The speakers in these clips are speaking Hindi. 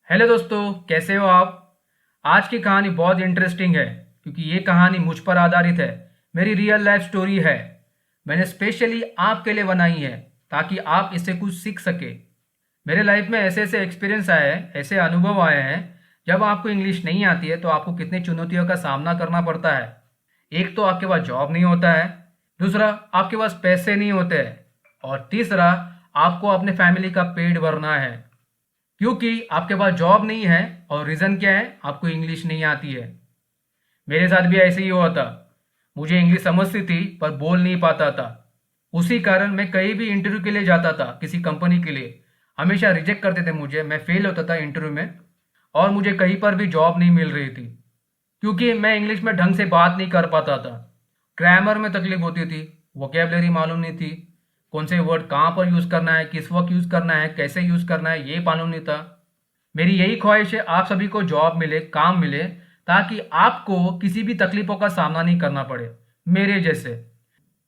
हेलो दोस्तों, कैसे हो आप। आज की कहानी बहुत इंटरेस्टिंग है क्योंकि ये कहानी मुझ पर आधारित है। मेरी रियल लाइफ स्टोरी है। मैंने स्पेशली आपके लिए बनाई है ताकि आप इससे कुछ सीख सके। मेरे लाइफ में ऐसे ऐसे एक्सपीरियंस आए हैं, ऐसे अनुभव आए हैं। जब आपको इंग्लिश नहीं आती है तो आपको कितनी चुनौतियों का सामना करना पड़ता है। एक तो आपके पास जॉब नहीं होता है, दूसरा आपके पास पैसे नहीं होते हैं, और तीसरा आपको अपने फैमिली का पेट भरना है क्योंकि आपके पास जॉब नहीं है। और रीज़न क्या है? आपको इंग्लिश नहीं आती है। मेरे साथ भी ऐसे ही हुआ था। मुझे इंग्लिश समझती थी पर बोल नहीं पाता था। उसी कारण मैं कहीं भी इंटरव्यू के लिए जाता था, किसी कंपनी के लिए, हमेशा रिजेक्ट करते थे मुझे। मैं फेल होता था इंटरव्यू में और मुझे कहीं पर भी जॉब नहीं मिल रही थी क्योंकि मैं इंग्लिश में ढंग से बात नहीं कर पाता था। ग्रामर में तकलीफ होती थी, वोकेबलरी मालूम नहीं थी, कौन से वर्ड कहाँ पर यूज़ करना है, किस वक्त यूज़ करना है, कैसे यूज़ करना है, ये मालूम नहीं था। मेरी यही ख्वाहिश है आप सभी को जॉब मिले, काम मिले, ताकि आपको किसी भी तकलीफों का सामना नहीं करना पड़े मेरे जैसे।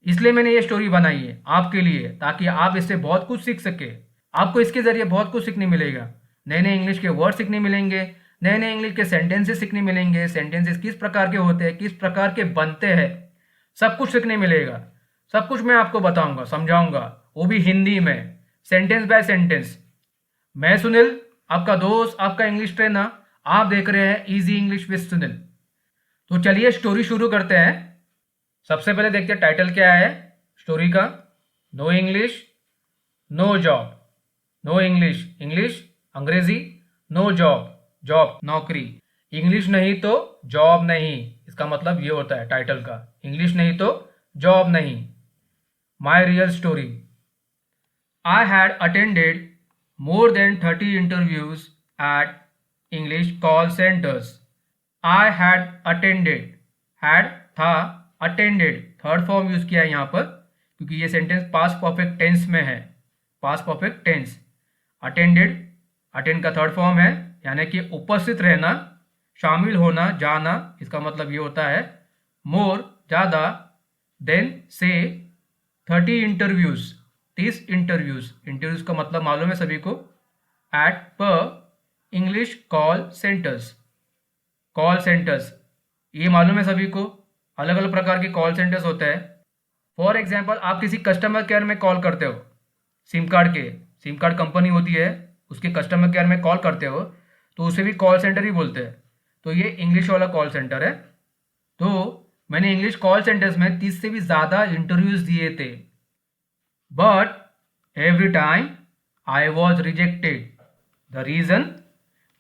इसलिए मैंने ये स्टोरी बनाई है आपके लिए ताकि आप इससे बहुत कुछ सीख सके। आपको इसके ज़रिए बहुत कुछ सीखने मिलेगा। नए नए इंग्लिश के वर्ड सीखने मिलेंगे, नए नए इंग्लिश के सेंटेंसेस सीखने मिलेंगे, सेंटेंसेस किस प्रकार के होते हैं, किस प्रकार के बनते हैं, सब कुछ सीखने मिलेगा। सब कुछ मैं आपको बताऊंगा, समझाऊंगा, वो भी हिंदी में, सेंटेंस बाय सेंटेंस। मैं सुनील, आपका दोस्त, आपका इंग्लिश ट्रेनर। आप देख रहे हैं इजी इंग्लिश विद सुनील। तो चलिए स्टोरी शुरू करते हैं। सबसे पहले देखते हैं टाइटल क्या है स्टोरी का। No English no job. No English, English अंग्रेजी, नो जॉब, जॉब नौकरी। इंग्लिश नहीं तो जॉब नहीं, इसका मतलब ये होता है टाइटल का। इंग्लिश नहीं तो जॉब नहीं। My real story. I had attended more than 30 interviews at English call centers. I had attended, had था, attended थर्ड फॉर्म यूज किया है यहाँ पर क्योंकि ये सेंटेंस पास्ट परफेक्ट टेंस में है। Past perfect tense. Attended, attend का थर्ड फॉर्म है, यानी कि उपस्थित रहना, शामिल होना, जाना। इसका मतलब ये होता है मोर, ज़्यादा, देन से 30 इंटरव्यूज, 30 इंटरव्यूज। इंटरव्यूज का मतलब मालूम है सभी को। एट पर English call centres, call centres ये मालूम है सभी को। अलग अलग प्रकार के कॉल सेंटर्स होते हैं। फॉर एग्जाम्पल, आप किसी कस्टमर केयर में कॉल करते हो, सिम कार्ड के, सिम कार्ड कंपनी होती है, उसके कस्टमर केयर में कॉल करते हो तो उसे भी कॉल सेंटर ही बोलते हैं। तो ये इंग्लिश वाला कॉल सेंटर है। तो मैंने इंग्लिश कॉल सेंटर्स में 30 से भी ज़्यादा इंटरव्यूज दिए थे, but every time I was rejected. The reason?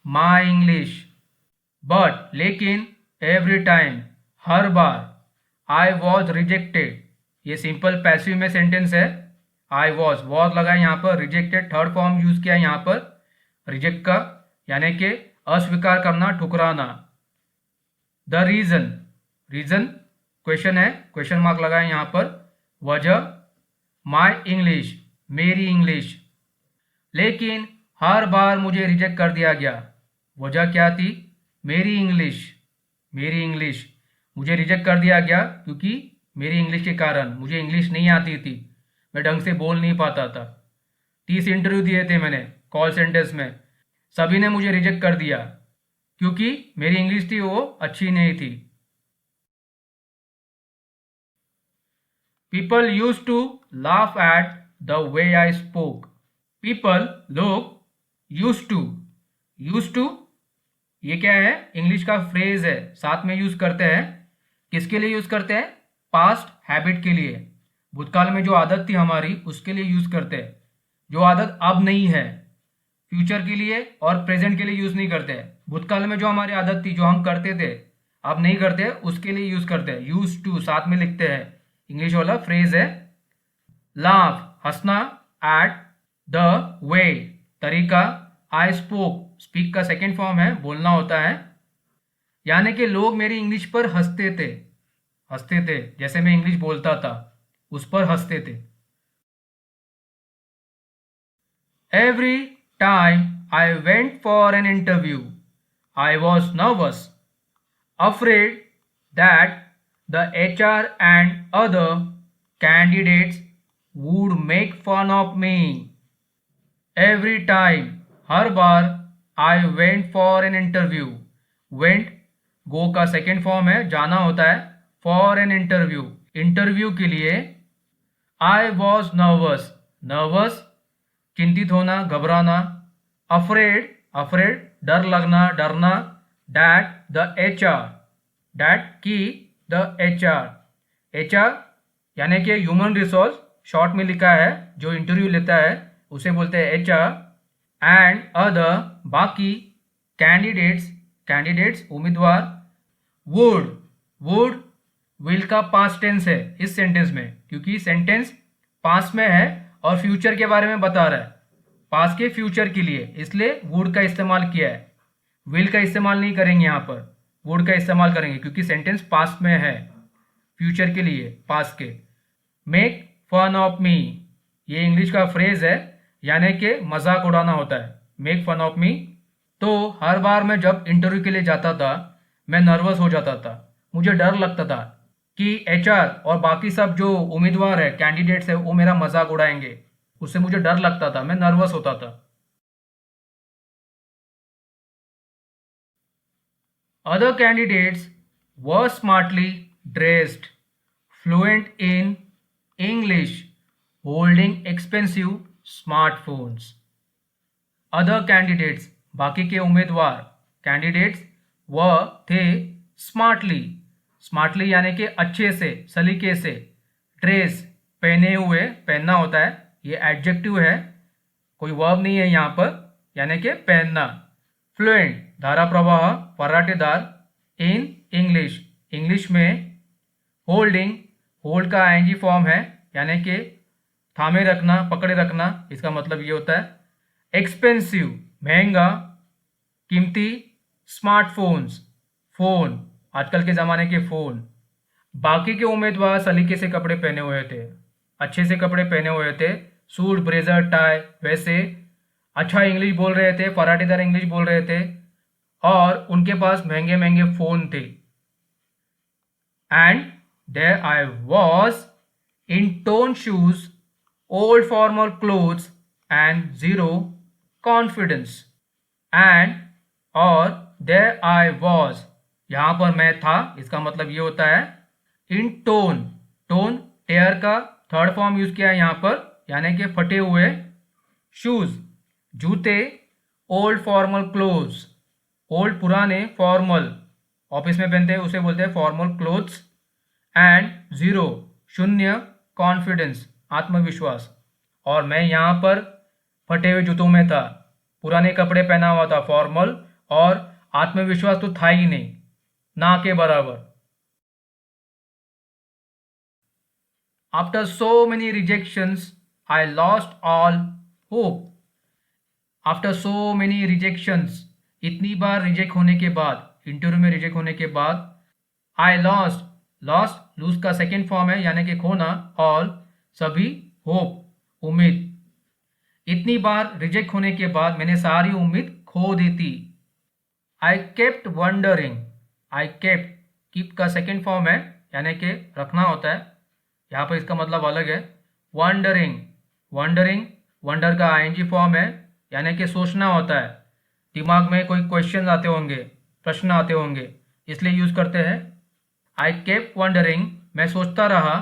My English. But लेकिन every time, हर बार, I was rejected। ये सिंपल पैसिव में सेंटेंस है। I was लगा यहाँ पर, rejected थर्ड फॉर्म यूज किया यहाँ पर रिजेक्ट का, यानी कि अस्वीकार करना, ठुकराना। द रीजन, रीजन क्वेश्चन है, क्वेश्चन मार्क लगा है यहाँ पर। वजह माई इंग्लिश, मेरी इंग्लिश। लेकिन हर बार मुझे रिजेक्ट कर दिया गया। वजह क्या थी? मेरी इंग्लिश, मेरी इंग्लिश। मुझे रिजेक्ट कर दिया गया क्योंकि मेरी इंग्लिश के कारण, मुझे इंग्लिश नहीं आती थी, मैं ढंग से बोल नहीं पाता था। 30 इंटरव्यू दिए थे मैंने कॉल सेंटर्स में, सभी ने मुझे रिजेक्ट कर दिया क्योंकि मेरी इंग्लिश थी वो अच्छी नहीं थी। People used to laugh at the way I spoke. People, लोग, used to ये क्या है? इंग्लिश का फ्रेज है, साथ में यूज करते हैं। किसके लिए यूज करते हैं? पास्ट हैबिट के लिए, भूतकाल में जो आदत थी हमारी उसके लिए यूज करते हैं। जो आदत अब नहीं है, फ्यूचर के लिए और प्रेजेंट के लिए यूज नहीं करते हैं। भूतकाल में जो हमारी आदत थी, जो हम करते थे, अब नहीं करते, उसके लिए यूज करते हैं। यूज टू साथ में लिखते हैं, इंग्लिश वाला फ्रेज है। लाफ, हंसना, एट द वे, तरीका, आई स्पोक, स्पीक का सेकेंड फॉर्म है, बोलना होता है। यानी कि लोग मेरी इंग्लिश पर हंसते थे, हंसते थे, जैसे मैं इंग्लिश बोलता था उस पर हंसते थे। Every time I went for an interview I was nervous, afraid that the HR and other candidates would make fun of me. Every time, हर बार, I went for an interview. Went go का सेकेंड फॉर्म है, जाना होता है। फॉर एन इंटरव्यू, इंटरव्यू के लिए। आई वॉज नर्वस, नर्वस चिंतित होना, घबराना। अफ्रेड, अफ्रेड डर लगना, डरना। That the H R, that की the H R. H R यानी कि ह्यूमन रिसोर्स, शॉर्ट में लिखा है, जो इंटरव्यू लेता है उसे बोलते हैं एच आर। एंड अदर बाकी। कैंडिडेट्स, कैंडिडेट्स उम्मीदवार। वुड, वुड विल का पास्ट टेंस है इस सेंटेंस में, क्योंकि सेंटेंस पास्ट में है और फ्यूचर के बारे में बता रहा है, पास्ट के फ्यूचर के लिए, इसलिए वुड का इस्तेमाल किया है। विल का इस्तेमाल नहीं करेंगे यहाँ पर, वुड का इस्तेमाल करेंगे क्योंकि सेंटेंस पास्ट में है, फ्यूचर के लिए, पास्ट के। मेक फन ऑफ मी, ये इंग्लिश का फ्रेज है, यानी कि मजाक उड़ाना होता है, मेक फन ऑफ मी। तो हर बार मैं जब इंटरव्यू के लिए जाता था मैं नर्वस हो जाता था, मुझे डर लगता था कि एचआर और बाकी सब जो उम्मीदवार है, कैंडिडेट्स है, वो मेरा मजाक उड़ाएंगे, उससे मुझे डर लगता था, मैं नर्वस होता था। Other candidates were smartly dressed, fluent in English, holding expensive smartphones. Other candidates बाकी के उम्मीदवार, कैंडिडेट्स वह थे स्मार्टली, स्मार्टली यानी कि अच्छे से, सलीके से। ड्रेस पहने हुए, पहनना होता है, ये एडजेक्टिव है, कोई वर्ब नहीं है यहाँ पर, यानी कि पहनना। फ्लुएंट धारा प्रवाह, फर्राटेदार। इन इंग्लिश, इंग्लिश में। होल्डिंग, होल्ड का आईएनजी फॉर्म है, यानी कि थामे रखना, पकड़े रखना, इसका मतलब ये होता है। एक्सपेंसिव महंगा, कीमती। स्मार्टफोन्स फोन, आजकल के ज़माने के फ़ोन। बाकी के उम्मीदवार सलीके से कपड़े पहने हुए थे, अच्छे से कपड़े पहने हुए थे, सूट, ब्लेजर, टाई, वैसे अच्छा इंग्लिश बोल रहे थे, फराटेदार इंग्लिश बोल रहे थे, और उनके पास महंगे महंगे फ़ोन थे। And there I was in torn shoes, old formal clothes and zero confidence. And और देयर आई वॉज, यहाँ पर मैं था, इसका मतलब ये होता है इन टोन, टोन टेयर का थर्ड फॉर्म यूज किया है यहाँ पर, यानी कि फटे हुए। शूज जूते। ओल्ड फॉर्मल क्लोथ्स, ओल्ड पुराने, फॉर्मल ऑफिस में पहनते हैं उसे बोलते हैं फॉर्मल क्लोथ्स। एंड जीरो शून्य, कॉन्फिडेंस आत्मविश्वास। और मैं यहाँ पर फटे हुए जूतों में था, पुराने कपड़े पहना हुआ था, फॉर्मल, और आत्मविश्वास तो था ही नहीं, ना के बराबर। After so many rejections I lost all hope. After so many rejections, इतनी बार रिजेक्ट होने के बाद, इंटरव्यू में रिजेक्ट होने के बाद, आई लॉस्ट, लॉस्ट लूज का सेकेंड फॉर्म है, यानी कि खोना, ऑल सभी, होप उम्मीद। इतनी बार रिजेक्ट होने के बाद मैंने सारी उम्मीद खो दी थी। I kept wondering, I kept, keep का सेकेंड फॉर्म है, यानी कि रखना होता है, यहाँ पर इसका मतलब अलग है। वंडरिंग, वंडरिंग वंडर का आईएनजी फॉर्म है, यानी कि सोचना होता है, दिमाग में कोई क्वेश्चन आते होंगे, प्रश्न आते होंगे, इसलिए यूज करते हैं। आई केप वंडरिंग, मैं सोचता रहा।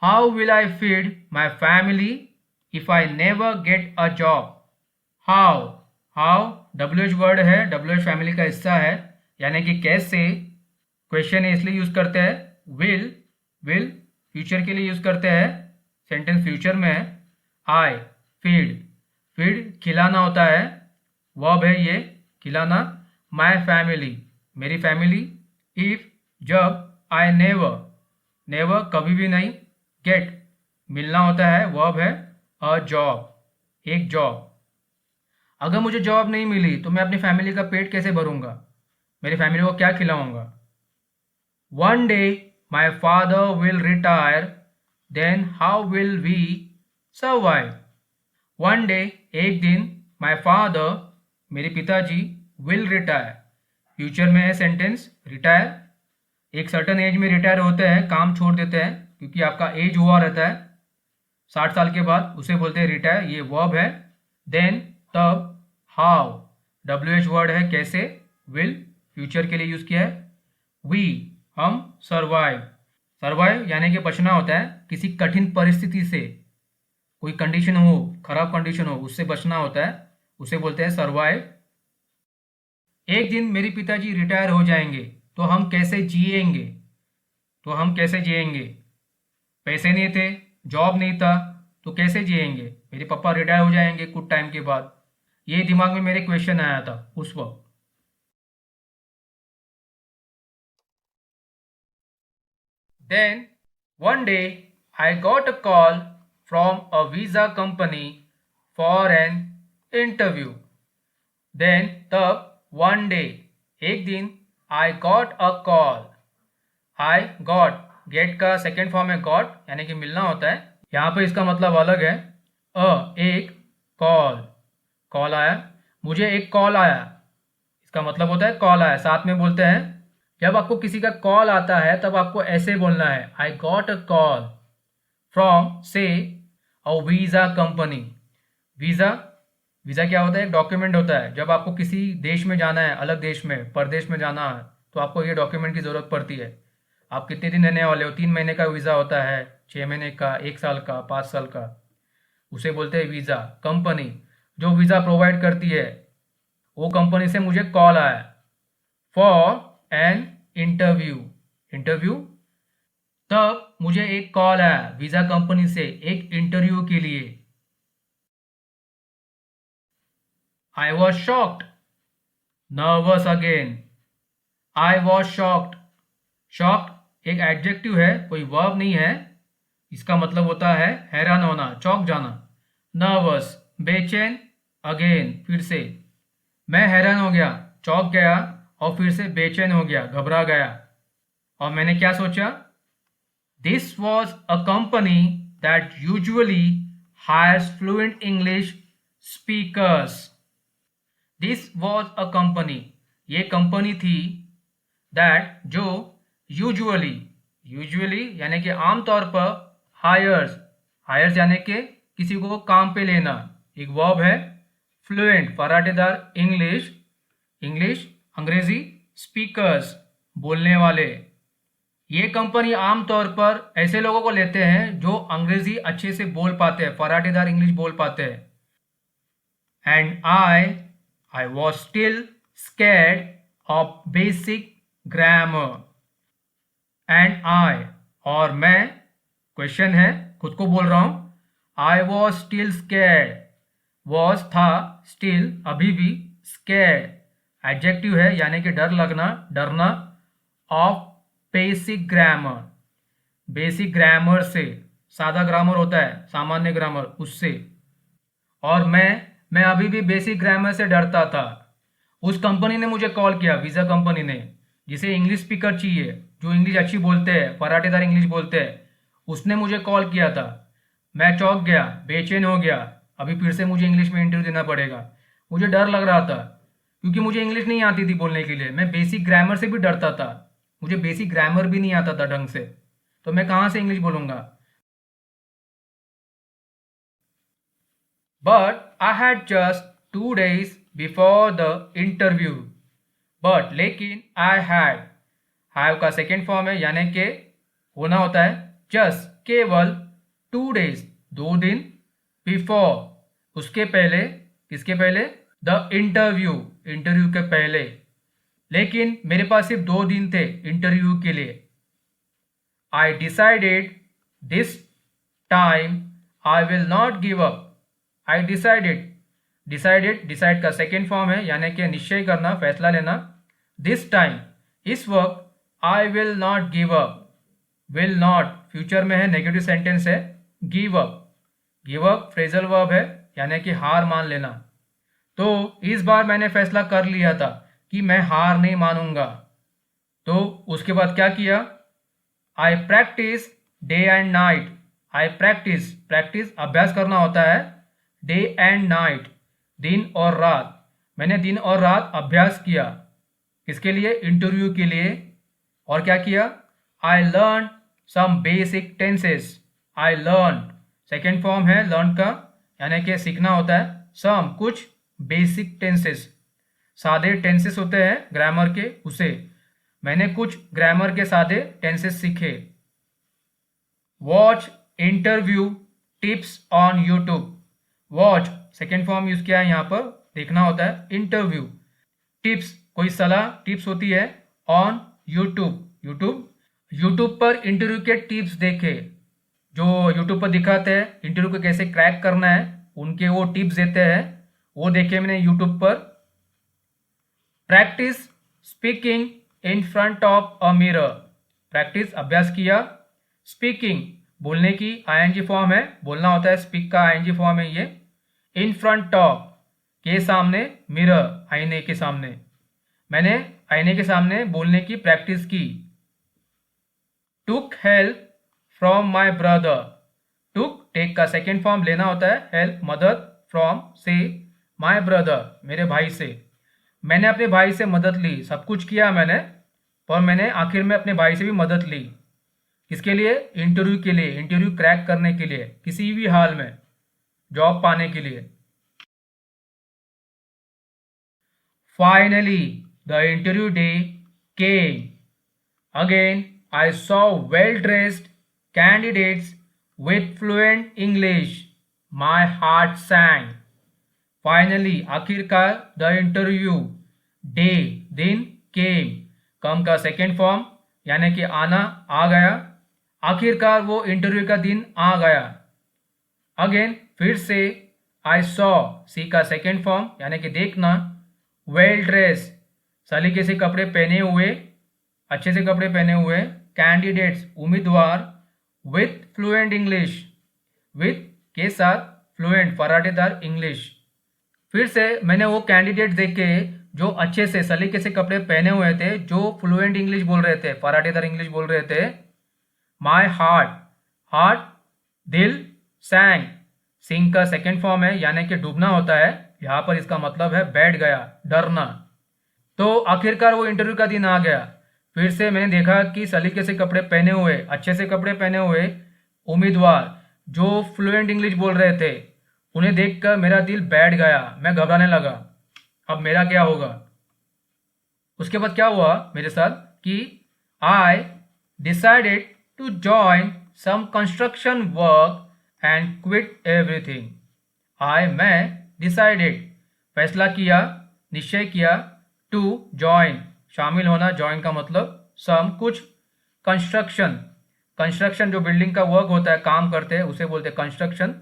How will I feed my family if I never get a job. How, how WH word है, WH फैमिली का हिस्सा है, यानी कि कैसे, क्वेश्चन है इसलिए यूज करते हैं। विल, विल फ्यूचर के लिए यूज करते हैं, सेंटेंस फ्यूचर में है। आई फीड, फीड खिलाना होता है, वर्ब है ये, खिलाना। माई फैमिली, मेरी फैमिली। इफ जब, आई नेवर, नेवर कभी भी नहीं। गेट मिलना होता है, वर्ब है। अ जॉब, एक जॉब। अगर मुझे जॉब नहीं मिली तो मैं अपनी फैमिली का पेट कैसे भरूंगा, मेरी फैमिली को क्या खिलाऊंगा। One day my father will retire, then how will we survive. One day एक दिन, माई फादर मेरे पिताजी, विल रिटायर फ्यूचर में है सेंटेंस, रिटायर एक सर्टन एज में रिटायर होते हैं, काम छोड़ देते हैं, क्योंकि आपका एज हुआ रहता है 60 साल के बाद, उसे बोलते हैं रिटायर, ये वर्ब है। देन तब, हाउ WH वर्ड है कैसे, विल फ्यूचर के लिए यूज़ किया है। वी हम सर्वाइव, सर्वाइव यानी कि बचना होता है किसी कठिन परिस्थिति से, कोई कंडीशन हो, खराब कंडीशन हो, उससे बचना होता है, उसे बोलते हैं सर्वाइव। एक दिन मेरे पिताजी रिटायर हो जाएंगे तो हम कैसे जिएंगे, तो हम कैसे जिएंगे, पैसे नहीं थे, जॉब नहीं था, तो कैसे जिएंगे, मेरे पापा रिटायर हो जाएंगे कुछ टाइम के बाद। ये दिमाग में मेरे क्वेश्चन आया था उस वक्त। Then one day I got a call from a visa company for an interview. Then तब one day एक दिन I got a call. I got get का सेकेंड फॉर्म है got यानी कि मिलना होता है, यहाँ पे इसका मतलब अलग है। एक कॉल, कॉल आया, मुझे एक कॉल आया, इसका मतलब होता है कॉल आया। साथ में बोलते हैं जब आपको किसी का कॉल आता है तब आपको ऐसे बोलना है, I got a call from से a visa company. Visa, visa क्या होता है, एक डॉक्यूमेंट होता है। जब आपको किसी देश में जाना है, अलग देश में, परदेश में जाना है, तो आपको ये डॉक्यूमेंट की ज़रूरत पड़ती है। आप कितने दिन रहने वाले हो, 3 महीने का वीज़ा होता है, 6 महीने का, 1 साल का, 5 साल का, उसे बोलते हैं वीज़ा। कंपनी जो वीज़ा प्रोवाइड करती है, वो कंपनी से मुझे कॉल आया फॉर एन इंटरव्यू, इंटरव्यू। तब मुझे एक कॉल आया वीज़ा कंपनी से एक इंटरव्यू के लिए। I was shocked, nervous again, I was shocked. Shocked एक एडजेक्टिव है, कोई वर्ब नहीं है, इसका मतलब होता है हैरान होना, चौंक जाना। नर्वस बेचैन, अगेन फिर से, मैं हैरान हो गया, चौंक गया, और फिर से बेचैन हो गया, घबरा गया। और मैंने क्या सोचा, this was a company that usually hires fluent English speakers. This was a company, ये कंपनी थी, दैट जो यूजुअली, यूजुअली यानी कि आमतौर पर, हायर्स, हायर्स यानी कि किसी को काम पे लेना, एक वर्ब है। फ्लुएंट फराटेदार, इंग्लिश, इंग्लिश अंग्रेजी, स्पीकर्स बोलने वाले। ये कंपनी आमतौर पर ऐसे लोगों को लेते हैं जो अंग्रेजी अच्छे से बोल पाते हैं, फराटेदार इंग्लिश बोल पाते हैं। And I was still scared of basic grammar. And I, और मैं, क्वेश्चन है, खुद को बोल रहा हूं। I was still scared, was था, स्टिल अभी भी, स्कैर्ड एडजेक्टिव है यानी कि डर लगना, डरना, of basic grammar, basic grammar से, सादा ग्रामर होता है, सामान्य ग्रामर, उससे। और मैं अभी भी बेसिक ग्रामर से डरता था। उस कंपनी ने मुझे कॉल किया, वीज़ा कंपनी ने, जिसे इंग्लिश स्पीकर चाहिए, जो इंग्लिश अच्छी बोलते हैं, फराटेदार इंग्लिश बोलते हैं, उसने मुझे कॉल किया था। मैं चौंक गया, बेचैन हो गया, अभी फिर से मुझे इंग्लिश में इंटरव्यू देना पड़ेगा। मुझे डर लग रहा था क्योंकि मुझे इंग्लिश नहीं आती थी बोलने के लिए। मैं बेसिक ग्रामर से भी डरता था, मुझे बेसिक ग्रामर भी नहीं आता था ढंग से, तो मैं कहाँ से इंग्लिश बोलूँगा। But I had just 2 days before the interview. But लेकिन, आई हैव का सेकेंड फॉर्म है यानी कि होना होता है, जस्ट केवल, 2 days 2 दिन, बिफोर उसके पहले, किसके पहले, द इंटरव्यू, इंटरव्यू के पहले। लेकिन मेरे पास सिर्फ 2 दिन थे इंटरव्यू के लिए। I decided this time I will not give up. I decided, decided decide का सेकेंड फॉर्म है यानी कि निश्चय करना, फैसला लेना। दिस टाइम, इस वक्त, I will not give up, will not future में है, नेगेटिव सेंटेंस है। Give up, give up phrasal verb है यानी कि हार मान लेना। तो इस बार मैंने फैसला कर लिया था कि मैं हार नहीं मानूंगा। तो उसके बाद क्या किया, I practice day and night. I practice, practice अभ्यास करना होता है, डे एंड नाइट दिन और रात। मैंने दिन और रात अभ्यास किया, किसके लिए, इंटरव्यू के लिए। और क्या किया, I learn some basic tenses. I learn, second form है लर्न का यानी कि सीखना होता है, सम कुछ, बेसिक टेंसेस सादे टेंसेस होते हैं ग्रामर के, उसे मैंने कुछ ग्रामर के सादे टेंसेस सीखे। Watch interview tips on YouTube. Watch second form use किया है यहाँ पर, देखना होता है। इंटरव्यू टिप्स कोई सलाह टिप्स होती है। ऑन यूट्यूब यूट्यूब पर इंटरव्यू के टिप्स देखे, जो यूट्यूब पर दिखाते हैं इंटरव्यू को कैसे क्रैक करना है, उनके वो टिप्स देते हैं, वो देखे मैंने यूट्यूब पर। Practice speaking in front of a mirror. Practice अभ्यास किया। स्पीकिंग बोलने की आईएनजी फॉर्म है, बोलना होता है, स्पीक का आईएनजी फॉर्म है ये। इन फ्रंट ऑफ के सामने, मिरर आईने के सामने, मैंने आईने के सामने बोलने की प्रैक्टिस की। Took help from my brother. Took take का सेकेंड फॉर्म लेना होता है, हेल्प मदद, फ्रॉम से, माई ब्रदर मेरे भाई से। मैंने अपने भाई से मदद ली, सब कुछ किया मैंने, पर मैंने आखिर में अपने भाई से भी मदद ली। किसके लिए? इंटरव्यू के लिए, इंटरव्यू क्रैक करने के लिए, किसी भी हाल में जॉब पाने के लिए। Finally the interview day came. Again I saw well-dressed candidates with fluent English. My heart sang. Finally, आखिरकार, the interview day दिन came, कम का सेकेंड फॉर्म यानी कि आना, आ गया। आखिरकार वो इंटरव्यू का दिन आ गया। अगेन फिर से, I saw सी का सेकेंड फॉर्म यानी कि देखना। वेल ड्रेस सलीके से कपड़े पहने हुए, अच्छे से कपड़े पहने हुए। कैंडिडेट्स उम्मीदवार। विथ फ्लुएंट इंग्लिश, विथ के साथ, फ्लुएंट फराटेदार इंग्लिश। फिर से मैंने वो कैंडिडेट देखे जो अच्छे से सलीके से कपड़े पहने हुए थे, जो फ्लुएंट इंग्लिश बोल रहे थे, फराटेदार इंग्लिश बोल रहे थे। माई हार्ट, हार्ट दिल, सैंग सिंग का सेकेंड फॉर्म है यानी कि डूबना होता है, यहाँ पर इसका मतलब है बैठ गया, डरना। तो आखिरकार वो इंटरव्यू का दिन आ गया। फिर से मैंने देखा कि सलीके से कपड़े पहने हुए, अच्छे से कपड़े पहने हुए उम्मीदवार जो फ्लुएंट इंग्लिश बोल रहे थे, उन्हें देखकर मेरा दिल बैठ गया, मैं घबराने लगा, अब मेरा क्या होगा। उसके बाद क्या हुआ मेरे साथ कि I decided to join some construction work and quit everything. मैं डिसाइडेड फैसला किया, निश्चय किया, टू जॉइन शामिल होना, ज्वाइन का मतलब सम कुछ, कंस्ट्रक्शन जो बिल्डिंग का वर्क होता है, काम करते हैं, उसे बोलते हैं कंस्ट्रक्शन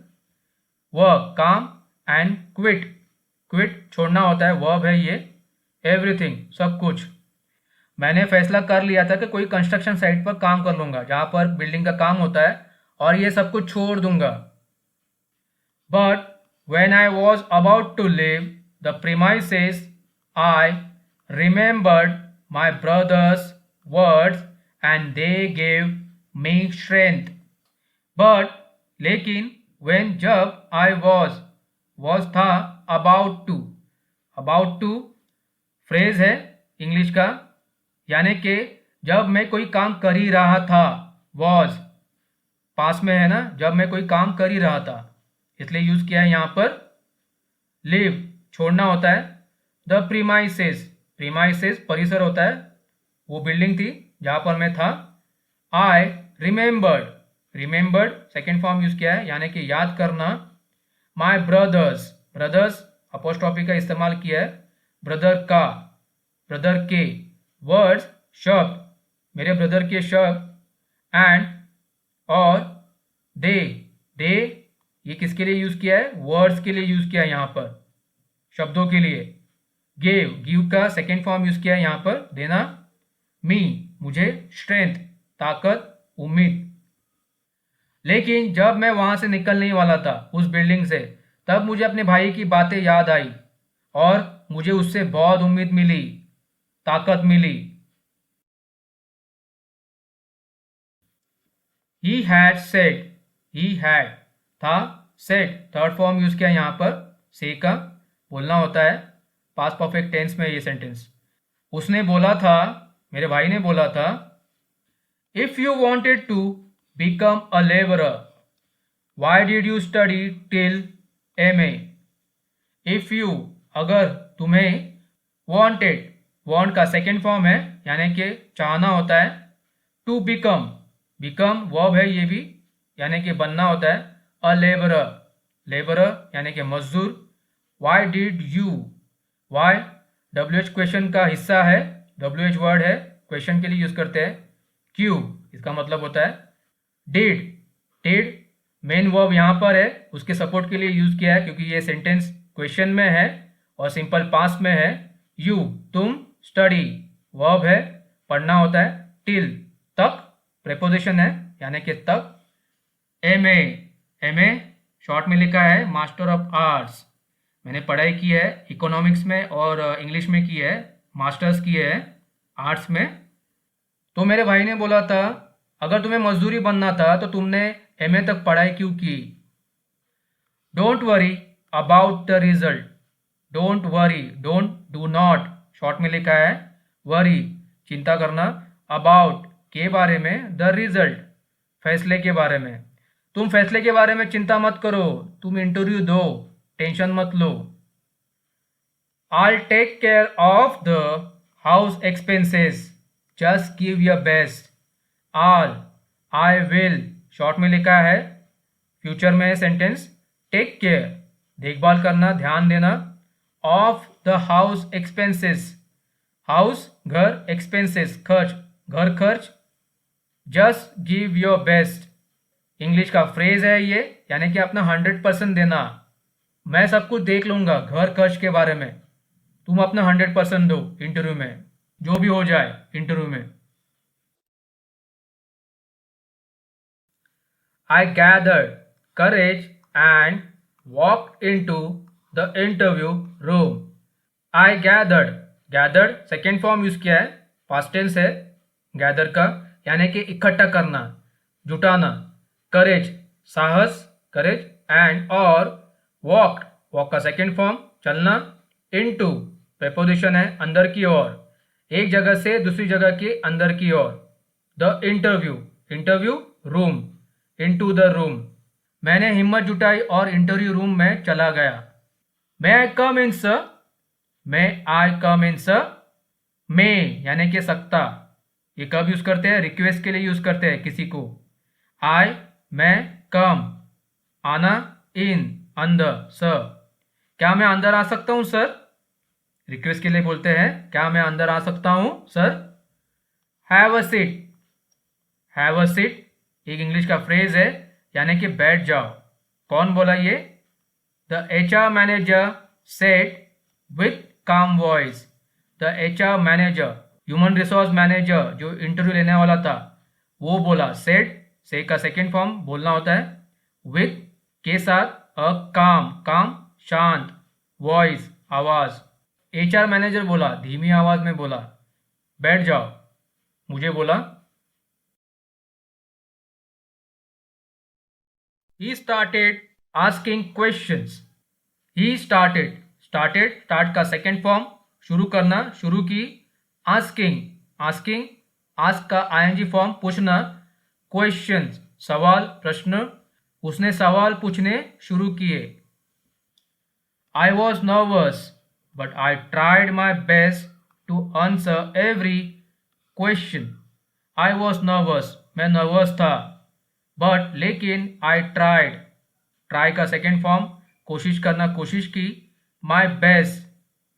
वर्क, काम। एंड क्विट छोड़ना होता है, वर्ब है ये। एवरीथिंग सब कुछ। मैंने फैसला कर लिया था कि कोई कंस्ट्रक्शन साइट पर काम कर लूंगा जहां पर बिल्डिंग का काम होता है, और ये सब कुछ छोड़ दूंगा। But when I was about to leave the premises, I remembered my brother's words and they gave me strength. But लेकिन when जब I was था about to फ्रेज है इंग्लिश का, यानी कि जब मैं कोई काम कर ही रहा था, was पास में है ना, जब मैं कोई काम कर ही रहा था, इसलिए यूज किया है यहाँ पर। लिव छोड़ना होता है। द प्रीमाइसेस परिसर होता है, वो बिल्डिंग थी जहां पर मैं था। I remembered second form use किया है यानी कि याद करना। माई ब्रदर्स अपोस्ट्रोफी का इस्तेमाल किया है, ब्रदर के, वर्ड्स शब्द, मेरे ब्रदर के शब्द, एंड और दे ये किसके लिए यूज किया है? वर्ड्स के लिए यूज किया है यहाँ पर, शब्दों के लिए। गिव का सेकेंड फॉर्म यूज किया है यहाँ पर, देना। मी मुझे, स्ट्रेंथ ताकत, उम्मीद। लेकिन जब मैं वहां से निकलने ही वाला था उस बिल्डिंग से, तब मुझे अपने भाई की बातें याद आई और मुझे उससे बहुत उम्मीद मिली, ताकत मिली। ही हैड था, सेड थर्ड फॉर्म यूज किया यहाँ पर, से का बोलना होता है, पास्ट परफेक्ट टेंस में ये सेंटेंस। उसने बोला था, मेरे भाई ने बोला था, if you wanted to become a labourer why did you study till MA। If you अगर तुम्हें वांटेड, वांट का सेकेंड फॉर्म है यानी कि चाहना होता है। टू बिकम, बिकम वर्ब है ये भी, यानी कि बनना होता है। अ लेबरर, लेबरर यानी कि मजदूर। Why did you, why WH question का हिस्सा है, WH वर्ड है, क्वेश्चन के लिए यूज करते हैं। क्यू इसका मतलब होता है। डिड, डिड मेन वर्ब यहाँ पर है, उसके सपोर्ट के लिए यूज किया है क्योंकि ये सेंटेंस क्वेश्चन में है और सिंपल पास्ट में है। यू तुम, स्टडी वर्ब है, पढ़ना होता है। टिल तक प्रेपोजिशन है यानी कि तक। MA, MA शॉर्ट में लिखा है मास्टर ऑफ आर्ट्स। मैंने पढ़ाई की है इकोनॉमिक्स में और इंग्लिश में की है, मास्टर्स की है आर्ट्स में। तो मेरे भाई ने बोला था अगर तुम्हें मजदूरी बनना था तो तुमने MA तक पढ़ाई क्यों की। Don't worry about the result, don't worry, don't do not short में लिखा है, वरी चिंता करना, अबाउट के बारे में, द रिजल्ट फैसले के बारे में। तुम फैसले के बारे में चिंता मत करो, तुम इंटरव्यू दो, टेंशन मत लो। I'll take care of the house expenses, just give your best। I'll, I will short में लिखा है, फ्यूचर में सेंटेंस। टेक केयर देखभाल करना, ध्यान देना। Of the house expenses, house घर, एक्सपेंसेस खर्च, घर खर्च। Just give your best English का फ्रेज है ये, यानी कि अपना 100% देना। मैं सब कुछ देख लूंगा घर खर्च के बारे में, तुम अपना 100% दो इंटरव्यू में, जो भी हो जाए इंटरव्यू में। I gathered courage and walked into the interview room। I gathered, gathered second form use किया है, पास्ट टेंस है गैदर का, यानी कि इकट्ठा करना, जुटाना। करेज साहस, करेज। एंड और वॉक्ड, वॉक का सेकेंड फॉर्म चलना। इनटू प्रेपोजिशन है अंदर की ओर, एक जगह से दूसरी जगह के अंदर की ओर। The interview, interview room, into the room. मैंने हिम्मत जुटाई और इंटरव्यू रूम में चला गया। मे आई कम इन सर, मे आई कम इन सर। मे यानी कि सकता, ये कब यूज करते हैं, रिक्वेस्ट के लिए यूज करते हैं किसी को। आई मैं, कम आना, इन अंदर, सर क्या मैं अंदर आ सकता हूं सर, रिक्वेस्ट के लिए बोलते हैं क्या मैं अंदर आ सकता हूं sir. Have a seat, have a seat एक इंग्लिश का फ्रेज है, यानी कि बैठ जाओ। कौन बोला ये, the HR manager said with calm voice. The HR manager human resource manager जो इंटरव्यू लेने वाला था वो बोला। सेड से का सेकेंड फॉर्म बोलना होता है, विथ के साथ, अ काम, काम शांत, वॉइस आवाज। HR मैनेजर बोला, धीमी आवाज में बोला, बैठ जाओ, मुझे बोला। He started asking questions। He started, started start का सेकेंड फॉर्म शुरू करना, शुरू की। Asking, asking ask का ING फॉर्म पूछना। Questions सवाल, प्रश्न, उसने सवाल पूछने शुरू किए। I was nervous but I tried my best to answer every question। I was nervous मैं नर्वस था, बट लेकिन आई ट्राइड, ट्राई का सेकेंड फॉर्म कोशिश करना, कोशिश की। माई बेस्ट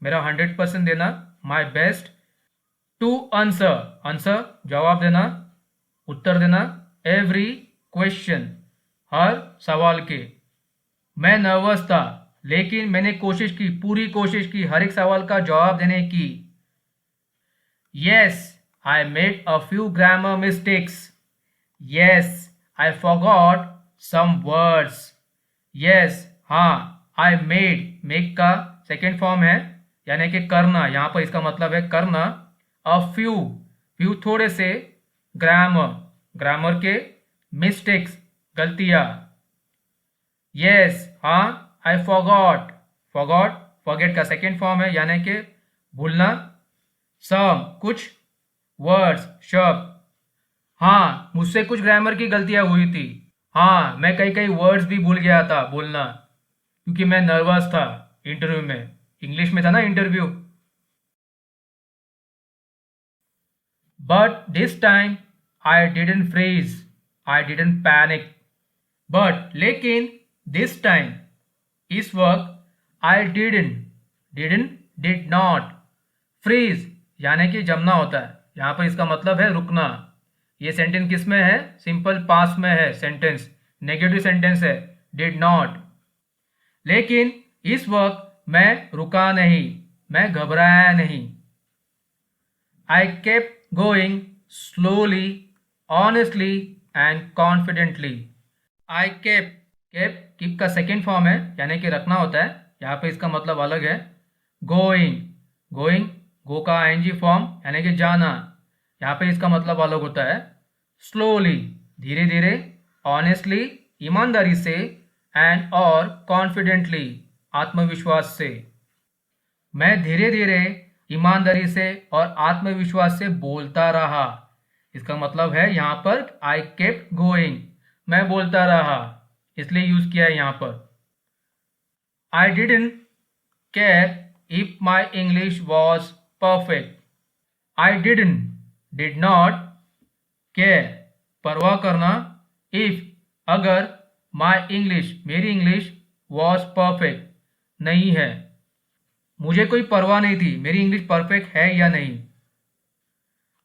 मेरा 100% देना, my best. To answer, answer जवाब देना, उत्तर देना। एवरी क्वेश्चन हर सवाल के। मैं नर्वस था लेकिन मैंने कोशिश की, पूरी कोशिश की हर एक सवाल का जवाब देने की। Yes I made a few grammar mistakes. Yes I forgot some words। Yes हाँ, I made, make का सेकेंड फॉर्म है यानी कि करना, यहाँ पर इसका मतलब है करना। A few, few थोड़े से, ग्रामर, ग्रामर के, मिस्टेक्स गलतियाँ। Yes हाँ, I forgot, forgot, forget का सेकेंड फॉर्म है यानी कि भूलना। Some कुछ, words शब्द। हाँ मुझसे कुछ ग्रामर की गलतियां हुई थी। हाँ मैं कई कई वर्ड्स भी भूल गया था बोलना, क्योंकि मैं नर्वस था इंटरव्यू में, इंग्लिश में था ना interview. But this time I didn't freeze. I didn't panic. But लेकिन this time इस वक्त I did not freeze यानी कि जमना होता है। यहाँ पर इसका मतलब है रुकना। ये सेंटेंस किस में है? सिंपल पास्ट में है सेंटेंस, नेगेटिव सेंटेंस है, डिड नॉट। लेकिन इस वक्त मैं रुका नहीं, मैं घबराया नहीं। I kept going slowly, honestly and confidently. I keep का सेकेंड फॉर्म है यानी कि रखना होता है। यहाँ पे इसका मतलब अलग है। गोइंग गो का आईएनजी फॉर्म यानी कि जाना, यहाँ पे इसका मतलब अलग होता है। स्लोली धीरे धीरे, ऑनेस्टली ईमानदारी से, एंड और कॉन्फिडेंटली आत्मविश्वास से। मैं धीरे धीरे, ईमानदारी से और आत्मविश्वास से बोलता रहा। इसका मतलब है यहाँ पर आई केप्ट गोइंग, मैं बोलता रहा, इसलिए यूज किया है यहाँ पर। I didn't care if my English was perfect. I did not care परवाह करना, इफ अगर, माई इंग्लिश मेरी इंग्लिश, वॉज परफेक्ट नहीं है, मुझे कोई परवाह नहीं थी मेरी इंग्लिश परफेक्ट है या नहीं।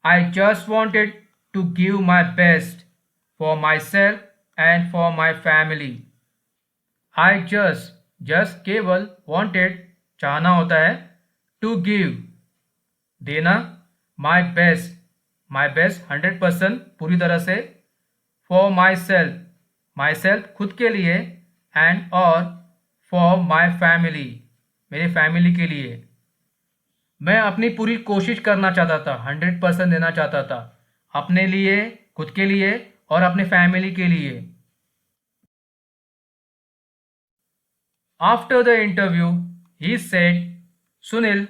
I just wanted to give my best for myself and for my family. I just केवल, वॉन्टेड चाहना होता है, टू गिव देना, माई बेस्ट 100% पूरी तरह से, फॉर माई सेल्फ खुद के लिए, एंड और फॉर माई फैमिली मेरे फैमिली के लिए। मैं अपनी पूरी कोशिश करना चाहता था, 100% देना चाहता था अपने लिए, खुद के लिए और अपने फैमिली के लिए। After the interview he said, Sunil,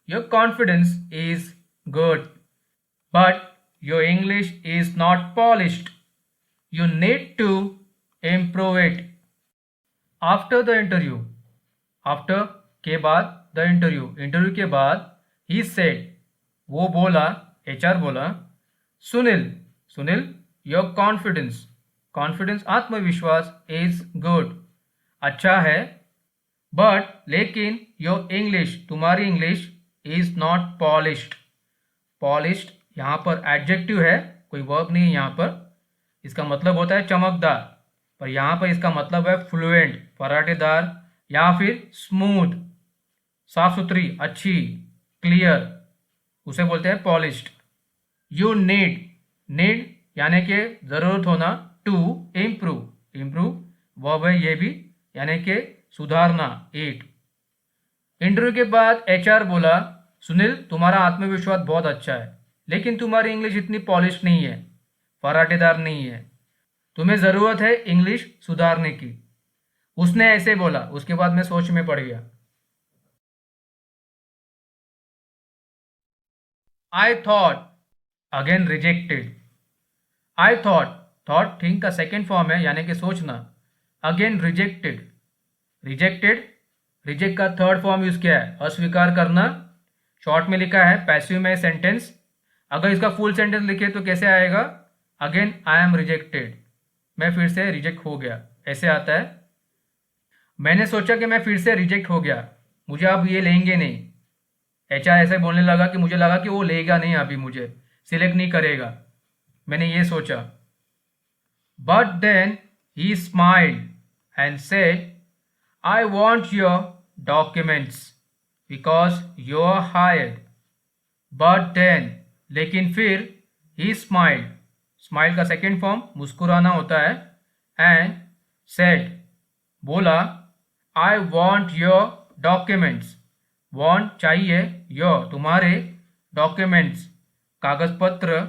your confidence is good, but your English is not polished. You need to improve it. After the interview, after के बाद the interview के बाद he said, वो बोला, HR बोला, सुनील, your confidence आत्मविश्वास is good, अच्छा है, बट लेकिन योर इंग्लिश तुम्हारी इंग्लिश इज नॉट पॉलिश्ड यहाँ पर एडजेक्टिव है, कोई वर्ब नहीं है यहाँ पर। इसका मतलब होता है चमकदार, पर यहाँ पर इसका मतलब है फ्लुएंट, फराटेदार, या फिर स्मूथ, साफ सुथरी, अच्छी, क्लियर, उसे बोलते हैं पॉलिश्ड। यू नीड यानी कि ज़रूरत होना, टू इम्प्रूव वर्ब है ये भी, यानी कि सुधारना, 8। इंटरव्यू के बाद एचआर बोला, सुनील तुम्हारा आत्मविश्वास बहुत अच्छा है, लेकिन तुम्हारी इंग्लिश इतनी पॉलिश नहीं है, फराटेदार नहीं है, तुम्हें ज़रूरत है इंग्लिश सुधारने की। उसने ऐसे बोला, उसके बाद मैं सोच में पड़ गया। I thought, again rejected. I thought think का सेकेंड फॉर्म है यानी कि सोचना। अगेन रिजेक्ट का थर्ड फॉर्म यूज किया है, अस्वीकार करना। शॉर्ट में लिखा है, पैसिव में सेंटेंस। अगर इसका फुल सेंटेंस लिखे तो कैसे आएगा? अगेन आई एम रिजेक्टेड, मैं फिर से रिजेक्ट हो गया, ऐसे आता है। मैंने सोचा कि मैं फिर से रिजेक्ट हो गया, मुझे अब ये लेंगे नहीं। एचआर ऐसे बोलने लगा कि मुझे लगा कि वो लेगा नहीं, अभी मुझे सिलेक्ट नहीं करेगा, मैंने ये सोचा। But then he smiled and said, I want your documents because you are hired. But then, लेकिन फिर, he smiled. Smile का सेकेंड फॉर्म मुस्कुराना होता है। And said, बोला, I want your documents. Want चाहिए, your तुम्हारे, documents कागज पत्र,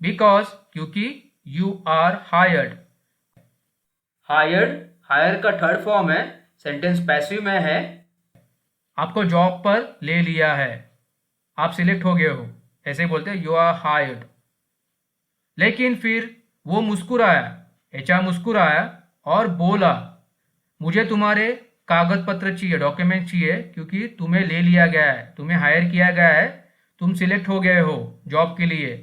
because क्योंकि you are hired. हायर का थर्ड फॉर्म है, सेंटेंस पैसिव में है। आपको जॉब पर ले लिया है, आप सिलेक्ट हो गए हो, ऐसे बोलते हैं, यू आर हायर्ड। लेकिन फिर वो मुस्कुराया, एचआर मुस्कुराया और बोला, मुझे तुम्हारे कागज पत्र चाहिए, डॉक्यूमेंट चाहिए, क्योंकि तुम्हें ले लिया गया है, तुम्हें हायर किया गया है, तुम सिलेक्ट हो गए हो जॉब के लिए।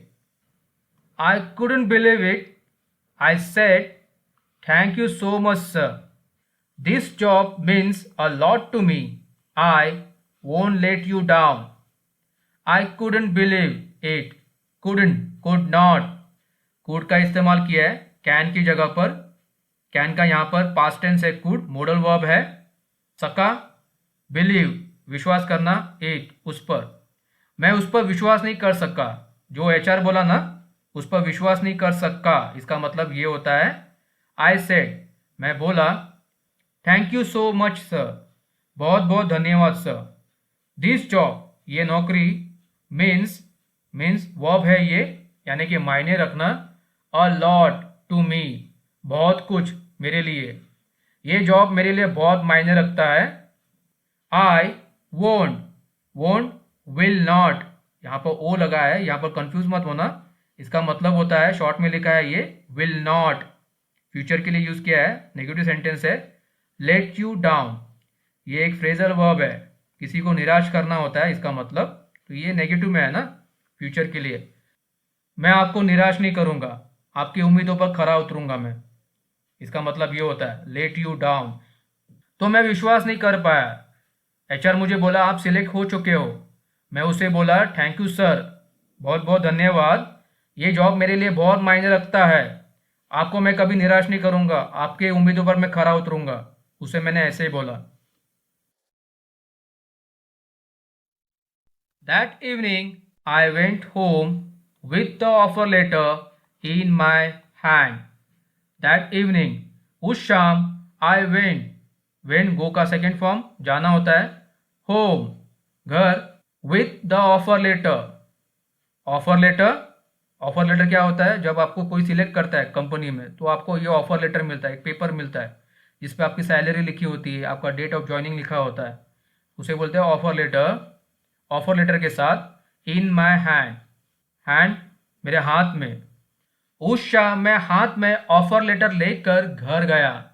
I couldn't believe it. I said, thank you so much, sir. This job means a lot to me. I won't let you down. I couldn't believe it. Couldn't, could not. could का इस्तेमाल किया है can की जगह पर. can का यहाँ पर past tense है could, modal verb है. सका, believe, विश्वास करना, it, उस पर. मैं उस पर विश्वास नहीं कर सका. जो HR बोला ना, उस पर विश्वास नहीं कर सका, इसका मतलब ये होता है I said, मैं बोला, thank you so much sir, बहुत बहुत धन्यवाद सर. दिस जॉब, ये नौकरी, मीन्स वर्ब है ये, यानी कि मायने रखना, अ लॉट टू मी, बहुत कुछ मेरे लिए. ये जॉब मेरे लिए बहुत मायने रखता है. आई वोंट विल नॉट, यहाँ पर ओ लगा है, यहाँ पर कंफ्यूज मत होना. इसका मतलब होता है, शॉर्ट में लिखा है ये विल नॉट, फ्यूचर के लिए यूज किया है, नेगेटिव सेंटेंस है. लेट यू डाउन, ये एक फ्रेजल वर्ब है, किसी को निराश करना होता है इसका मतलब. तो ये नेगेटिव में है ना, फ्यूचर के लिए. मैं आपको निराश नहीं करूंगा, आपकी उम्मीदों पर खरा उतरूंगा मैं, इसका मतलब ये होता है लेट यू डाउन. तो मैं विश्वास नहीं कर पाया. HR मुझे बोला आप सिलेक्ट हो चुके हो. मैं उसे बोला थैंक यू सर, बहुत बहुत धन्यवाद, ये जॉब मेरे लिए बहुत मायने रखता है. आपको मैं कभी निराश नहीं करूंगा, आपके उम्मीदों पर मैं खरा उतरूंगा. उसे मैंने ऐसे ही बोला. That evening I went home with the offer letter in my hand. That evening, उस शाम, I went go का सेकेंड फॉर्म, जाना होता है, home, घर, with the offer letter. Offer letter क्या होता है, जब आपको कोई सिलेक्ट करता है कंपनी में तो आपको ये ऑफर लेटर मिलता है, एक पेपर मिलता है जिस पे आपकी सैलरी लिखी होती है, आपका डेट ऑफ ज्वाइनिंग लिखा होता है, उसे बोलते हैं ऑफर लेटर. ऑफर लेटर के साथ इन माई हैंड, मेरे हाथ में. उस शाम मैं हाथ में ऑफर लेटर लेकर घर गया.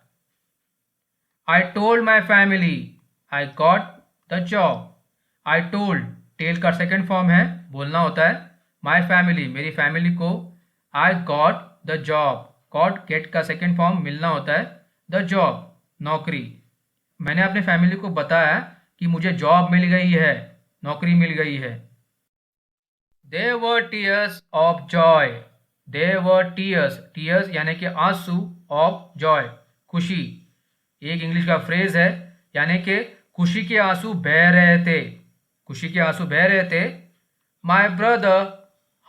I told my family I got the job. I told, tell का सेकेंड फॉर्म है, बोलना होता है. माई फैमिली, मेरी फैमिली को. I got the job, got get का सेकेंड फॉर्म, मिलना होता है. द जॉब, नौकरी. मैंने अपने फैमिली को बताया कि मुझे जॉब मिल गई है, नौकरी मिल गई है. There were tears of joy. There were tears यानी कि आंसू, of joy, खुशी. एक इंग्लिश का फ्रेज है, यानी कि खुशी के आंसू बह रहे थे, खुशी के आंसू बह रहे थे. My brother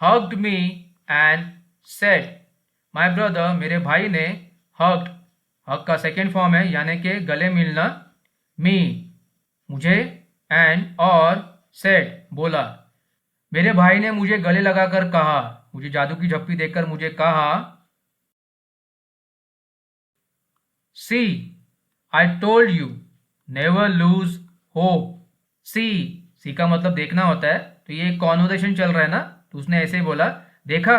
hugged me and said, my brother, मेरे भाई ने, hugged, hug का सेकेंड फॉर्म है, यानी कि गले मिलना, me, मुझे, and और said, बोला. मेरे भाई ने मुझे गले लगाकर कहा, मुझे जादू की झप्पी देकर मुझे कहा. See, I told you, never lose hope. See का मतलब देखना होता है, तो ये कॉन्वर्सेशन चल रहा है ना, तो उसने ऐसे ही बोला, देखा.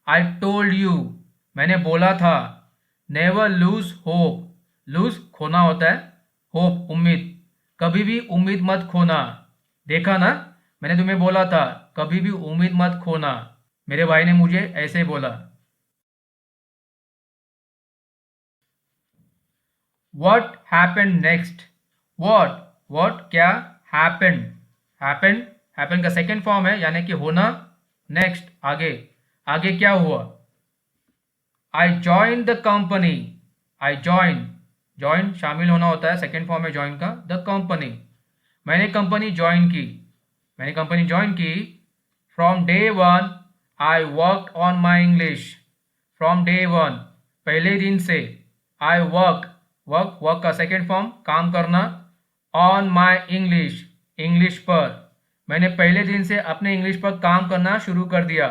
I told you, मैंने बोला था. Never lose hope, lose खोना होता है, hope उम्मीद, कभी भी उम्मीद मत खोना. देखा ना, मैंने तुम्हें बोला था, कभी भी उम्मीद मत खोना. मेरे भाई ने मुझे ऐसे बोला. What happened next? What क्या, happen का सेकेंड फॉर्म है, यानी कि होना. नेक्स्ट, आगे क्या हुआ. I joined the company. I join शामिल होना होता है, सेकेंड फॉर्म है ज्वाइन का. द कंपनी, मैंने कंपनी ज्वाइन की. From day one I work on my English. From day one, पहले दिन से. आई वर्क का सेकेंड फॉर्म, काम करना. ऑन माई इंग्लिश पर, मैंने पहले दिन से अपने इंग्लिश पर काम करना शुरू कर दिया.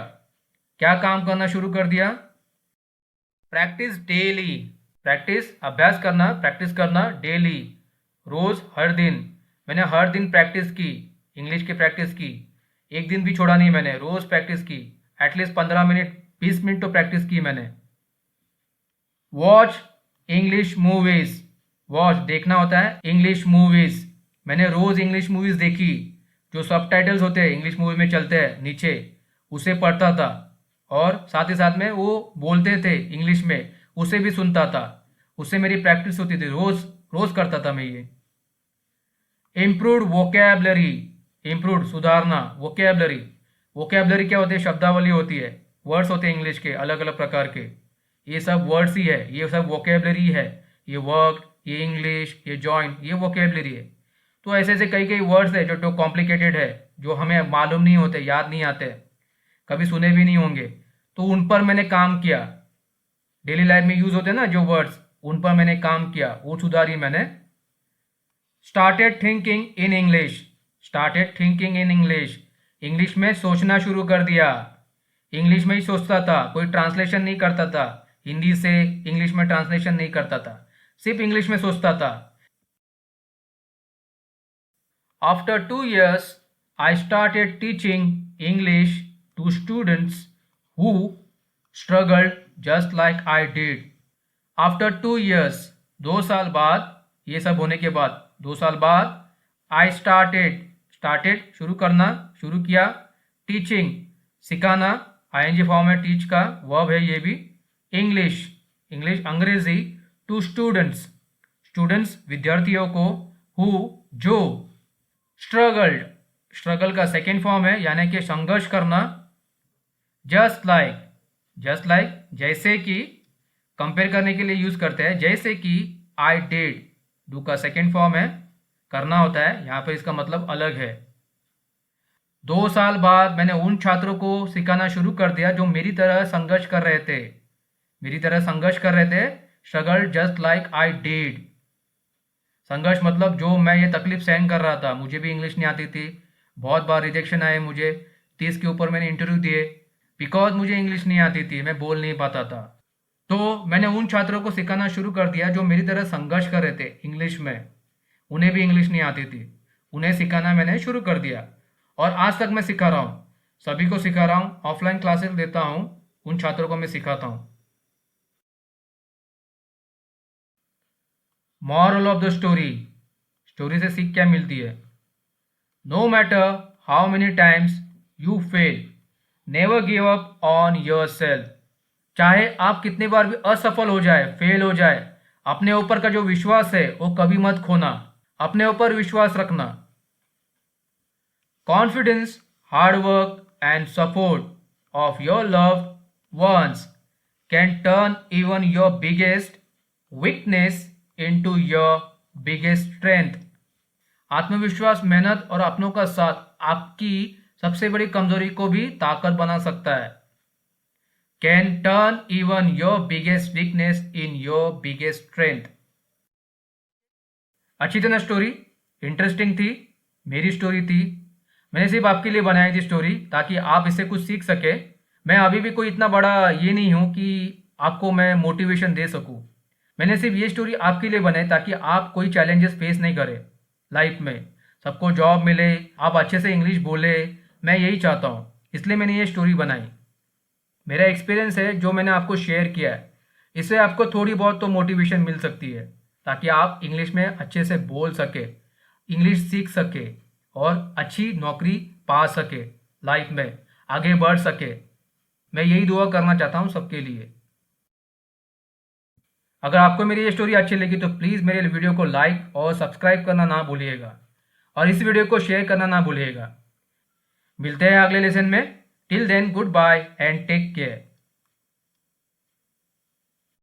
क्या काम करना शुरू कर दिया. प्रैक्टिस डेली, प्रैक्टिस अभ्यास करना, प्रैक्टिस करना. डेली, रोज, हर दिन. मैंने हर दिन प्रैक्टिस की, इंग्लिश की प्रैक्टिस की, एक दिन भी छोड़ा नहीं मैंने, रोज प्रैक्टिस की. एटलीस्ट 15 मिनट 20 मिनट तो प्रैक्टिस की मैंने. वॉच इंग्लिश मूवीज, वॉच देखना होता है, इंग्लिश मूवीज, मैंने रोज इंग्लिश मूवीज देखी. जो सबटाइटल्स होते हैं इंग्लिश मूवी में चलते हैं नीचे, उसे पढ़ता था. और साथ ही साथ में वो बोलते थे इंग्लिश में, उसे भी सुनता था, उससे मेरी प्रैक्टिस होती थी, रोज रोज करता था मैं ये। इम्प्रूव्ड वोकेबलरी, इम्प्रूव्ड सुधारना, वोकेबलरी, वोकेबलरी क्या होती है? शब्दावली होती है, वर्ड्स होते हैं इंग्लिश के अलग अलग प्रकार के, ये सब वर्ड्स ही है, ये सब वोकेबलरी है। ये वर्क, ये इंग्लिश, ये जॉइन, ये वोकेबलरी है। तो ऐसे ऐसे कई कई वर्ड्स है जो कॉम्प्लिकेटेड है, जो हमें मालूम नहीं होते, याद नहीं आते, कभी सुने भी नहीं होंगे, तो उन पर मैंने काम किया। डेली लाइफ में यूज होते हैं ना जो वर्ड्स, उन पर मैंने काम किया, वो सुधारी मैंने। Started thinking in English, started thinking in English, English में सोचना शुरू कर दिया। इंग्लिश में ही सोचता था, कोई ट्रांसलेशन नहीं करता था, हिंदी से इंग्लिश में ट्रांसलेशन नहीं करता था, सिर्फ इंग्लिश में सोचता था। After 2 years, I started teaching English to students who struggled just like I did. After 2 years, 2 साल बाद, ये सब होने के बाद 2 साल बाद, I started शुरू करना, शुरू किया, teaching सिखाना, ing फॉर्म है टीच का, वर्ब है ये भी, इंग्लिश अंग्रेजी, टू स्टूडेंट्स विद्यार्थियों को, हु जो, स्ट्रगल का सेकेंड फॉर्म है यानी कि संघर्ष करना, जस्ट लाइक जैसे कि, कंपेयर करने के लिए यूज करते हैं, जैसे कि, आई डिड, डू का सेकेंड फॉर्म है, करना होता है, यहाँ पे इसका मतलब अलग है। 2 साल बाद मैंने उन छात्रों को सिखाना शुरू कर दिया जो मेरी तरह संघर्ष कर रहे थे, struggle just like I did. संघर्ष मतलब जो मैं ये तकलीफ सहन कर रहा था, मुझे भी इंग्लिश नहीं आती थी, बहुत बार रिजेक्शन आए मुझे, 30 के ऊपर मैंने इंटरव्यू दिए, बिकॉज मुझे इंग्लिश नहीं आती थी, मैं बोल नहीं पाता था। तो मैंने उन छात्रों को सिखाना शुरू कर दिया जो मेरी तरह संघर्ष कर रहे थे इंग्लिश में, उन्हें भी इंग्लिश नहीं आती थी, उन्हें सिखाना मैंने शुरू कर दिया। और आज तक मैं सिखा रहा हूँ, सभी को सिखा रहा हूँ, ऑफलाइन क्लासेस देता हूँ, उन छात्रों को मैं सिखाता हूँ। मॉरल ऑफ द स्टोरी से सीख क्या मिलती है? No matter how many times you fail, never give up on yourself. चाहे आप कितनी बार भी असफल हो जाए, फेल हो जाए, अपने ऊपर का जो विश्वास है वो कभी मत खोना, अपने ऊपर विश्वास रखना। Confidence, hard work and support of your loved ones can turn even your biggest weakness into your biggest strength. आत्मविश्वास, मेहनत और अपनों का साथ आपकी सबसे बड़ी कमजोरी को भी ताकत बना सकता है। Can turn even your biggest weakness in your biggest strength. अच्छी थी ना स्टोरी? इंटरेस्टिंग थी, मेरी स्टोरी थी, मैंने सिर्फ आपके लिए बनाई थी स्टोरी ताकि आप इससे कुछ सीख सके। मैं अभी भी कोई इतना बड़ा ये नहीं हूँ कि आपको मैं मोटिवेशन दे सकूँ, मैंने सिर्फ ये स्टोरी आपके लिए बनाई ताकि आप कोई चैलेंजेस फेस नहीं करें लाइफ में, सबको जॉब मिले, आप अच्छे से इंग्लिश बोले, मैं यही चाहता हूँ, इसलिए मैंने ये स्टोरी बनाई। मेरा एक्सपीरियंस है जो मैंने आपको शेयर किया है, इससे आपको थोड़ी बहुत तो मोटिवेशन मिल सकती है ताकि आप इंग्लिश में अच्छे से बोल सके, इंग्लिश सीख सके और अच्छी नौकरी पा सके, लाइफ में आगे बढ़ सके। मैं यही दुआ करना चाहता हूँ सबके लिए। अगर आपको मेरी ये स्टोरी अच्छी लगी तो प्लीज़ मेरे वीडियो को लाइक और सब्सक्राइब करना ना भूलिएगा और इस वीडियो को शेयर करना ना भूलिएगा। मिलते हैं अगले लेसन में। Till then, good bye and take care.